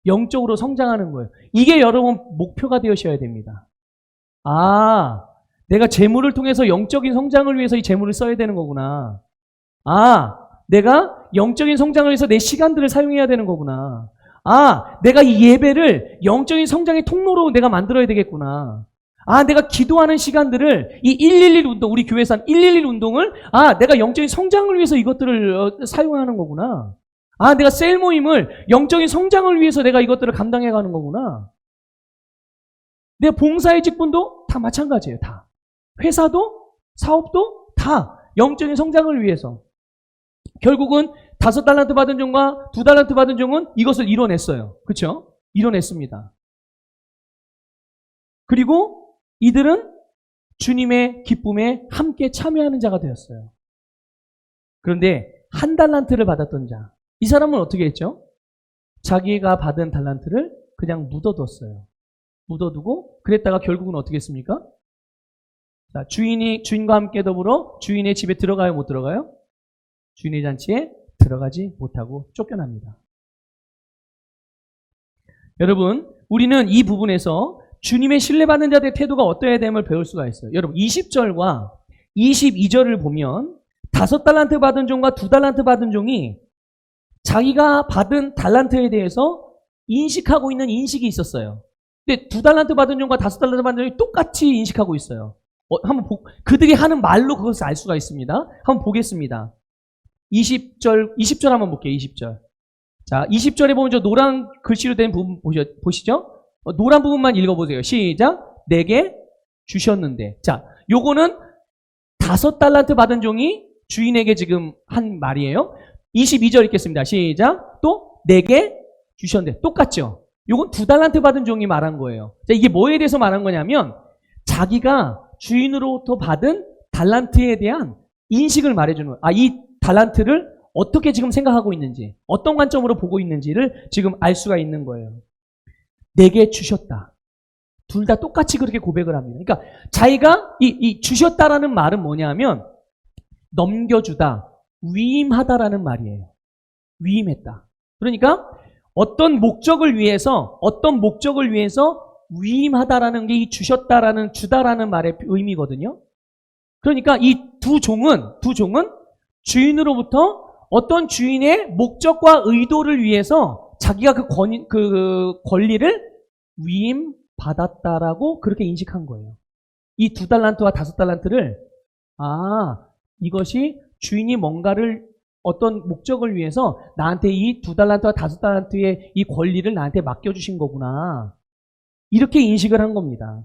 영적으로 성장하는 거예요. 이게 여러분 목표가 되셔야 됩니다. 아, 내가 재물을 통해서 영적인 성장을 위해서 이 재물을 써야 되는 거구나. 아, 내가 영적인 성장을 위해서 내 시간들을 사용해야 되는 거구나. 아, 내가 이 예배를 영적인 성장의 통로로 내가 만들어야 되겠구나. 아, 내가 기도하는 시간들을 이 111 운동, 우리 교회에서 한 111 운동을 내가 영적인 성장을 위해서 이것들을 사용하는 거구나. 아, 내가 셀 모임을 영적인 성장을 위해서 내가 이것들을 감당해 가는 거구나. 내 봉사의 직분도 다 마찬가지예요. 다. 회사도 사업도 다 영적인 성장을 위해서. 결국은 5달란트 받은 종과 2달란트 받은 종은 이것을 이뤄냈어요. 그렇죠? 이뤄냈습니다. 그리고 이들은 주님의 기쁨에 함께 참여하는 자가 되었어요. 그런데 한 달란트를 받았던 자, 이 사람은 어떻게 했죠? 자기가 받은 달란트를 그냥 묻어뒀어요. 묻어두고 그랬다가 결국은 어떻게 했습니까? 자, 주인과 함께 더불어 주인의 집에 들어가요, 못 들어가요? 주인의 잔치에 들어가지 못하고 쫓겨납니다. 여러분, 우리는 이 부분에서 주님의 신뢰받는 자들의 태도가 어떠해야 됨을 배울 수가 있어요. 여러분, 20절과 22절을 보면 5달란트 받은 종과 2달란트 받은 종이 자기가 받은 달란트에 대해서 인식하고 있는 인식이 있었어요. 근데 2달란트 받은 종과 5달란트 받은 종이 똑같이 인식하고 있어요. 그들이 하는 말로 그것을 알 수가 있습니다. 한번 보겠습니다. 20절 한번 볼게요. 20절. 자, 20절에 보면 저 노란 글씨로 된 부분 보시죠? 노란 부분만 읽어보세요. 시작. 내게 주셨는데. 자, 요거는 5달란트 받은 종이 주인에게 지금 한 말이에요. 22절 읽겠습니다. 시작. 또 내게 주셨는데. 똑같죠? 요건 2달란트 받은 종이 말한 거예요. 자, 이게 뭐에 대해서 말한 거냐면 자기가 주인으로부터 받은 달란트에 대한 인식을 말해주는 거예요. 이 달란트를 어떻게 지금 생각하고 있는지, 어떤 관점으로 보고 있는지를 지금 알 수가 있는 거예요. 내게 주셨다. 둘 다 똑같이 그렇게 고백을 합니다. 그러니까 자기가 이 주셨다라는 말은 뭐냐면 넘겨주다, 위임하다라는 말이에요. 위임했다. 그러니까 어떤 목적을 위해서 위임하다라는 게 이 주셨다라는, 주다라는 말의 의미거든요. 그러니까 이 두 종은 주인으로부터 어떤 주인의 목적과 의도를 위해서 자기가 그 권리를 위임받았다라고 그렇게 인식한 거예요. 이 2달란트와 5달란트를, 이것이 주인이 뭔가를 어떤 목적을 위해서 나한테 이 2달란트와 5달란트의 이 권리를 나한테 맡겨주신 거구나. 이렇게 인식을 한 겁니다.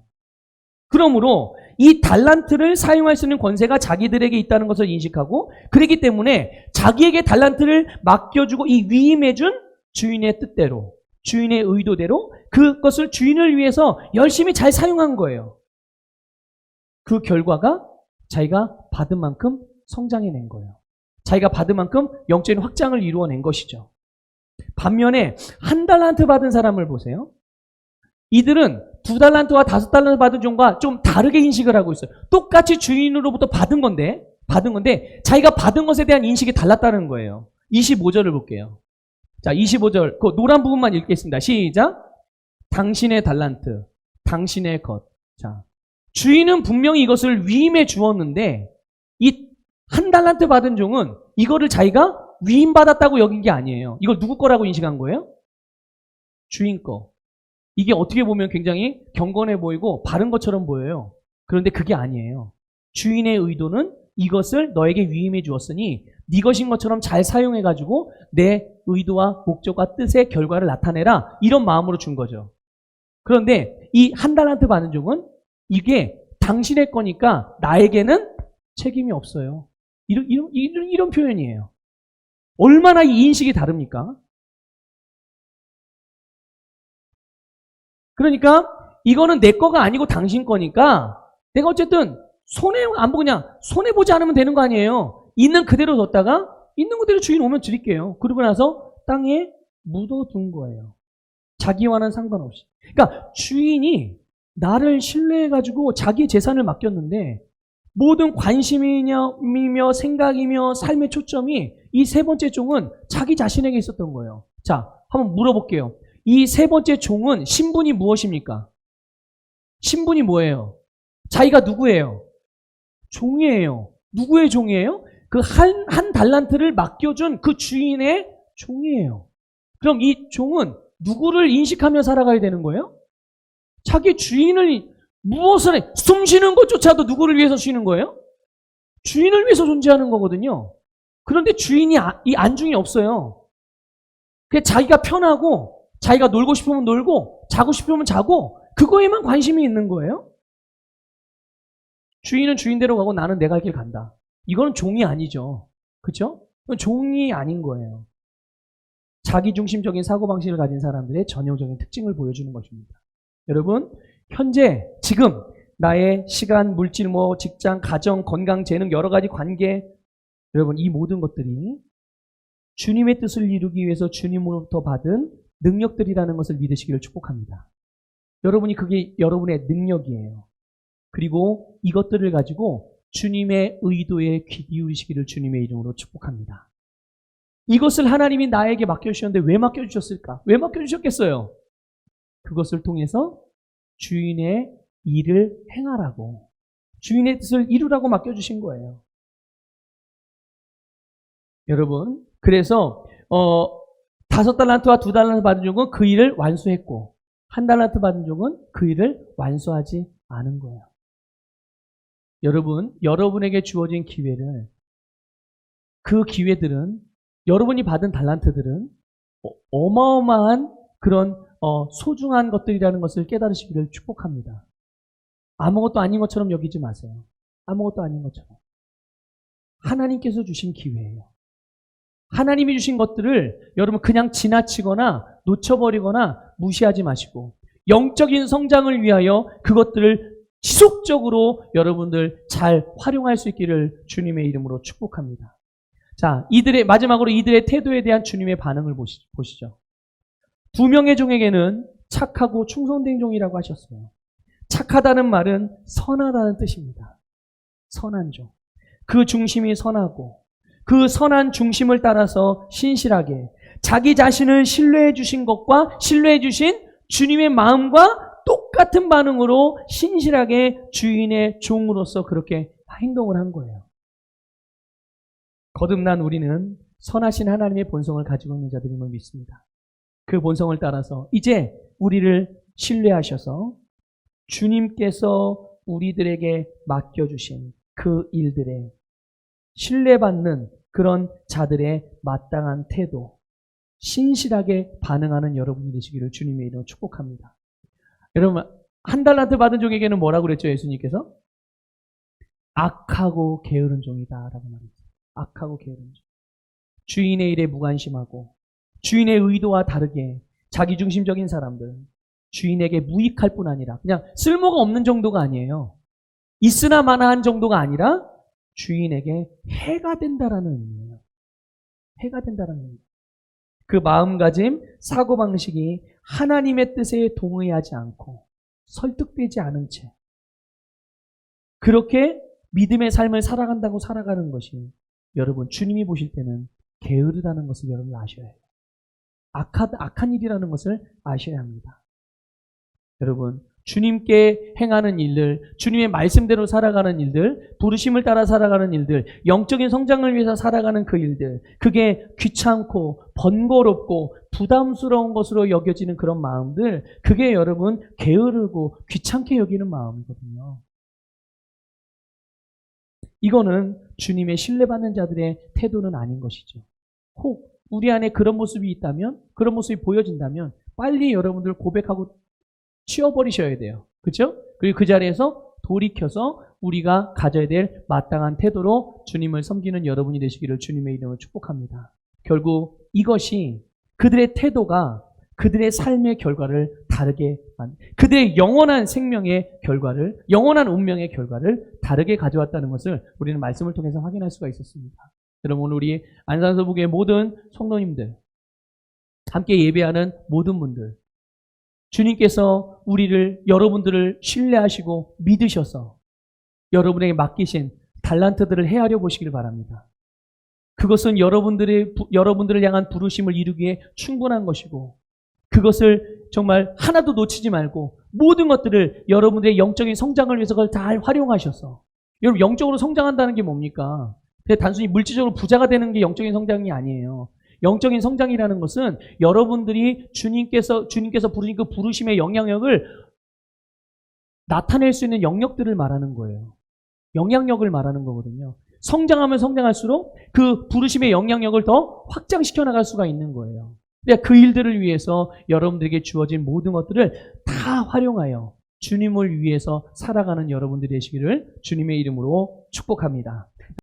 그러므로 이 달란트를 사용할 수 있는 권세가 자기들에게 있다는 것을 인식하고, 그렇기 때문에 자기에게 달란트를 맡겨주고 이 위임해준 주인의 뜻대로, 주인의 의도대로 그것을 주인을 위해서 열심히 잘 사용한 거예요. 그 결과가 자기가 받은 만큼 성장해낸 거예요. 자기가 받은 만큼 영적인 확장을 이루어낸 것이죠. 반면에 1달란트 받은 사람을 보세요. 이들은 2달란트와 5달란트 받은 종과 좀 다르게 인식을 하고 있어요. 똑같이 주인으로부터 받은 건데 자기가 받은 것에 대한 인식이 달랐다는 거예요. 25절을 볼게요. 자, 25절 그 노란 부분만 읽겠습니다. 시작. 당신의 달란트, 당신의 것. 자, 주인은 분명히 이것을 위임해 주었는데 이 1달란트 받은 종은 이거를 자기가 위임받았다고 여긴 게 아니에요. 이걸 누구 거라고 인식한 거예요? 주인 거. 이게 어떻게 보면 굉장히 경건해 보이고 바른 것처럼 보여요. 그런데 그게 아니에요. 주인의 의도는 이것을 너에게 위임해 주었으니 네 것인 것처럼 잘 사용해가지고 내 의도와 목적과 뜻의 결과를 나타내라. 이런 마음으로 준 거죠. 그런데 이 1달란트 받은 종은 이게 당신의 거니까 나에게는 책임이 없어요. 이런 표현이에요. 얼마나 이 인식이 다릅니까? 그러니까 이거는 내 거가 아니고 당신 거니까 내가 어쨌든 안 보고 그냥 손해보지 않으면 되는 거 아니에요. 있는 그대로 뒀다가 있는 그대로 주인 오면 드릴게요. 그러고 나서 땅에 묻어둔 거예요. 자기와는 상관없이. 그러니까 주인이 나를 신뢰해가지고 자기 재산을 맡겼는데 모든 관심이며 생각이며 삶의 초점이 이 세 번째 종은 자기 자신에게 있었던 거예요. 자, 한번 물어볼게요. 이 세 번째 종은 신분이 무엇입니까? 신분이 뭐예요? 자기가 누구예요? 종이에요. 누구의 종이에요? 그 한 달란트를 맡겨준 그 주인의 종이에요. 그럼 이 종은 누구를 인식하며 살아가야 되는 거예요? 자기 주인을 무엇을 해? 숨 쉬는 것조차도 누구를 위해서 쉬는 거예요? 주인을 위해서 존재하는 거거든요. 그런데 주인이 이 안중이 없어요. 그냥 자기가 편하고 자기가 놀고 싶으면 놀고 자고 싶으면 자고 그거에만 관심이 있는 거예요. 주인은 주인대로 가고 나는 내 갈 길 간다. 이거는 종이 아니죠. 그렇죠? 종이 아닌 거예요. 자기중심적인 사고방식을 가진 사람들의 전형적인 특징을 보여주는 것입니다. 여러분, 현재 지금 나의 시간, 물질, 직장, 가정, 건강, 재능, 여러 가지 관계, 여러분 이 모든 것들이 주님의 뜻을 이루기 위해서 주님으로부터 받은 능력들이라는 것을 믿으시기를 축복합니다. 여러분이 그게 여러분의 능력이에요. 그리고 이것들을 가지고 주님의 의도에 귀 기울이시기를 주님의 이름으로 축복합니다. 이것을 하나님이 나에게 맡겨주셨는데 왜 맡겨주셨을까? 왜 맡겨주셨겠어요? 그것을 통해서 주인의 일을 행하라고, 주인의 뜻을 이루라고 맡겨주신 거예요. 여러분, 그래서 5달란트와 2달란트 받은 종은 그 일을 완수했고 1달란트 받은 종은 그 일을 완수하지 않은 거예요. 여러분, 여러분에게 주어진 기회를, 그 기회들은, 여러분이 받은 달란트들은 어마어마한 그런 소중한 것들이라는 것을 깨달으시기를 축복합니다. 아무것도 아닌 것처럼 여기지 마세요. 아무것도 아닌 것처럼. 하나님께서 주신 기회예요. 하나님이 주신 것들을 여러분 그냥 지나치거나 놓쳐버리거나 무시하지 마시고 영적인 성장을 위하여 그것들을 지속적으로 여러분들 잘 활용할 수 있기를 주님의 이름으로 축복합니다. 자, 마지막으로 이들의 태도에 대한 주님의 반응을 보시죠. 2명의 종에게는 착하고 충성된 종이라고 하셨어요. 착하다는 말은 선하다는 뜻입니다. 선한 종. 그 중심이 선하고 그 선한 중심을 따라서 신실하게 자기 자신을 신뢰해 주신 것과 신뢰해 주신 주님의 마음과 똑같은 반응으로 신실하게 주인의 종으로서 그렇게 행동을 한 거예요. 거듭난 우리는 선하신 하나님의 본성을 가지고 있는 자들임을 믿습니다. 그 본성을 따라서 이제 우리를 신뢰하셔서 주님께서 우리들에게 맡겨주신 그 일들에 신뢰받는 그런 자들의 마땅한 태도, 신실하게 반응하는 여러분이 되시기를 주님의 이름으로 축복합니다. 여러분, 1달란트 받은 종에게는 뭐라고 그랬죠? 예수님께서? 악하고 게으른 종이다 라고 말했어요. 악하고 게으른 종. 주인의 일에 무관심하고 주인의 의도와 다르게 자기중심적인 사람들, 주인에게 무익할 뿐 아니라 그냥 쓸모가 없는 정도가 아니에요. 있으나 마나한 정도가 아니라 주인에게 해가 된다라는 의미예요. 해가 된다라는 의미. 그 마음가짐, 사고방식이 하나님의 뜻에 동의하지 않고 설득되지 않은 채 그렇게 믿음의 삶을 살아간다고 살아가는 것이 여러분 주님이 보실 때는 게으르다는 것을 여러분이 아셔야 해요. 악한 일이라는 것을 아셔야 합니다. 여러분, 주님께 행하는 일들, 주님의 말씀대로 살아가는 일들, 부르심을 따라 살아가는 일들, 영적인 성장을 위해서 살아가는 그 일들, 그게 귀찮고 번거롭고 부담스러운 것으로 여겨지는 그런 마음들, 그게 여러분 게으르고 귀찮게 여기는 마음이거든요. 이거는 주님의 신뢰받는 자들의 태도는 아닌 것이죠. 혹 우리 안에 그런 모습이 있다면, 그런 모습이 보여진다면 빨리 여러분들 고백하고 치워버리셔야 돼요. 그렇죠? 그리고 그 자리에서 돌이켜서 우리가 가져야 될 마땅한 태도로 주님을 섬기는 여러분이 되시기를 주님의 이름으로 축복합니다. 결국 이것이 그들의 태도가 그들의 삶의 결과를 다르게 그들의 영원한 생명의 결과를, 영원한 운명의 결과를 다르게 가져왔다는 것을 우리는 말씀을 통해서 확인할 수가 있었습니다. 여러분, 오늘 우리 안산서북의 모든 성도님들, 함께 예배하는 모든 분들, 주님께서 여러분들을 신뢰하시고 믿으셔서 여러분에게 맡기신 달란트들을 헤아려 보시길 바랍니다. 그것은 여러분들을 향한 부르심을 이루기에 충분한 것이고, 그것을 정말 하나도 놓치지 말고 모든 것들을 여러분들의 영적인 성장을 위해서 그걸 다 활용하셔서, 여러분 영적으로 성장한다는 게 뭡니까? 단순히 물질적으로 부자가 되는 게 영적인 성장이 아니에요. 영적인 성장이라는 것은 여러분들이 주님께서 부르신 그 부르심의 영향력을 나타낼 수 있는 영역들을 말하는 거예요. 영향력을 말하는 거거든요. 성장하면 성장할수록 그 부르심의 영향력을 더 확장시켜 나갈 수가 있는 거예요. 그 일들을 위해서 여러분들에게 주어진 모든 것들을 다 활용하여 주님을 위해서 살아가는 여러분들이 되시기를 주님의 이름으로 축복합니다.